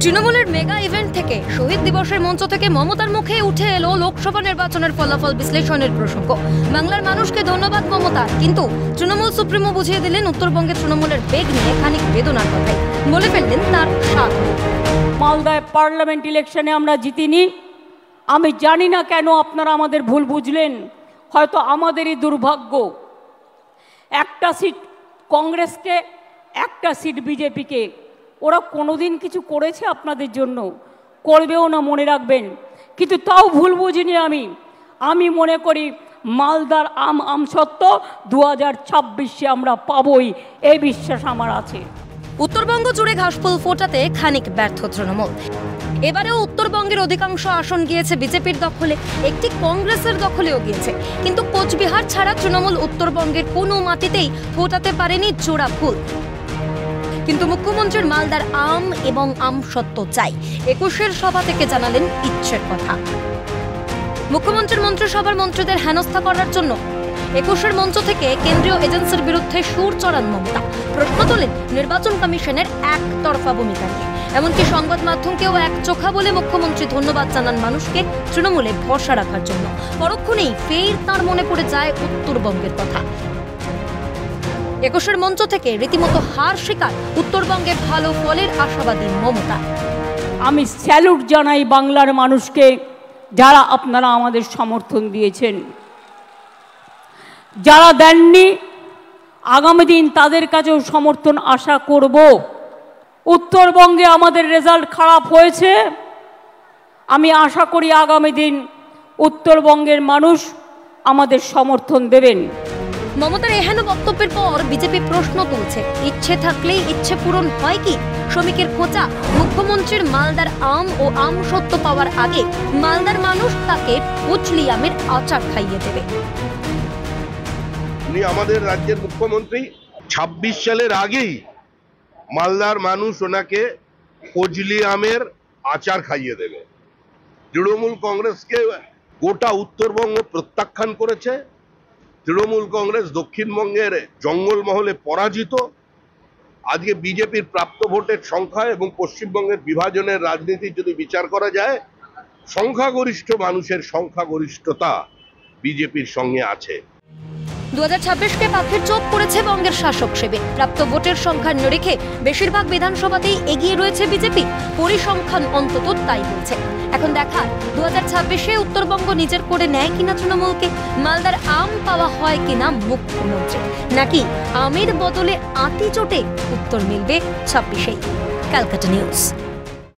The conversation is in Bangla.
তৃণমূলের মেগা ইভেন্ট থেকে শহীদ দিবসের মঞ্চ থেকে মমতার মুখে উঠে এলো লোকসভা নির্বাচনের ফলাফল বিশ্লেষণের প্রসঙ্গ। বাংলার মানুষকে ধন্যবাদ মমতা, কিন্তু তৃণমূল সুপ্রিমো বুঝিয়ে দিলেন উত্তরবঙ্গে তৃণমূলের বেগ নিয়ে খানিক বেদনার কথাই বলে ফেললেন তার স্বাদ। মালদায় পার্লামেন্ট ইলেকশনে আমরা জিতিনি। আমি জানি না কেন আপনারা আমাদের ভুল বুঝলেন, হয়তো আমাদেরই দুর্ভাগ্য। একটা সিট কংগ্রেসকে, একটা সিট বিজেপিকে। ওরা কোনোদিন কিছু করেছে আপনাদের জন্য? করবেও না, মনে রাখবেন। কিন্তু তাও ভুল বুঝিনি আমি মনে করি মালদার আমসত্ত্ব 2026-এ আমরা পাবই, এই বিশ্বাস আমার আছে। উত্তরবঙ্গ জুড়ে ঘাসফুল ফোটাতে খানিক ব্যর্থ তৃণমূল। এবারেও উত্তরবঙ্গের অধিকাংশ আসন গিয়েছে বিজেপির দখলে, একটি কংগ্রেসের দখলেও গিয়েছে। কিন্তু কোচবিহার ছাড়া তৃণমূল উত্তরবঙ্গের কোনো মাটিতেই ফোটাতে পারেনি জোড়া ফুল। কিন্তু মুখ্যমন্ত্রীর মালদার আম এবং আমসত্ত্ব চাই 21-এর সভা থেকে জানালেন ইচ্ছের কথা। মুখ্যমন্ত্রীর মন্ত্রিসভার মন্ত্রীদের হেনস্থা করার জন্য 21-এর মঞ্চ থেকে কেন্দ্রীয় এজেন্সির বিরুদ্ধে সুর চড়ান মমতা। প্রশ্ন তোলেন নির্বাচন কমিশনের একতরফা ভূমিকা নিয়ে। এমনকি সংবাদ মাধ্যমকেও একচোখা বলে মুখ্যমন্ত্রী ধন্যবাদ জানান মানুষকে তৃণমূলে ভরসা রাখার জন্য। পরক্ষণেই ফের তাঁর মনে পড়ে যায় উত্তরবঙ্গের কথা। 21-এর মঞ্চ থেকে রীতিমতো হার স্বীকার উত্তরবঙ্গে ভালো ফলের আশাবাদী মমতা। আমি স্যালুট জানাই বাংলার মানুষকে, যারা আপনারা আমাদের সমর্থন দিয়েছেন। যারা দেননি, আগামী দিন তাদের কাছেও সমর্থন আশা করব। উত্তরবঙ্গে আমাদের রেজাল্ট খারাপ হয়েছে, আমি আশা করি আগামী দিন উত্তরবঙ্গের মানুষ আমাদের সমর্থন দেবেন। মমতার এহেন বক্তব্যের পর বিজেপি প্রশ্ন তুলছে, ইচ্ছে থাকলেই ইচ্ছে পূরণ হয় কি? শ্রমিকের খোঁচা, মুখ্যমন্ত্রীর মালদার আম ও আমসত্ত্ব পাওয়ার আগে মালদার মানুষ তাকে কুচলি আমের আচার খাইয়ে দেবে। উনি আমাদের রাজ্যের মুখ্যমন্ত্রী, 26 সালের আগেই মালদার মানুষ ওনাকে ফজলি আমের আচার খাইয়ে দেবে। তৃণমূল কংগ্রেসকে গোটা উত্তরবঙ্গ প্রত্যাখ্যান করেছে। তৃণমূল কংগ্রেস দক্ষিণবঙ্গের জঙ্গলমহলে পরাজিত। আজকে বিজেপির প্রাপ্ত ভোটের সংখ্যা এবং পশ্চিমবঙ্গের বিভাজনের রাজনীতি যদি বিচার করা যায়, সংখ্যাগরিষ্ঠ মানুষের সংখ্যাগরিষ্ঠতা বিজেপির সঙ্গে আছে। 2026-কে পাখির চোখ পড়েছে বঙ্গের শাসক শিবির। প্রাপ্ত ভোটের সংখ্যার নিরিখে বেশিরভাগ বিধানসভাতেই এগিয়ে রয়েছে বিজেপি, পরিসংখ্যান অন্তত তাই বলছে। এখন দেখার 2026-এ উত্তরবঙ্গ নিজের করে নেয় কিনা তৃণমূলকে, মালদার আম পাওয়া হয় কিনা মুখ্যমন্ত্রী, নাকি আমের বদলে আঁতি চোটে উত্তর মিলবে 26-এই। ক্যালকাটা নিউজ।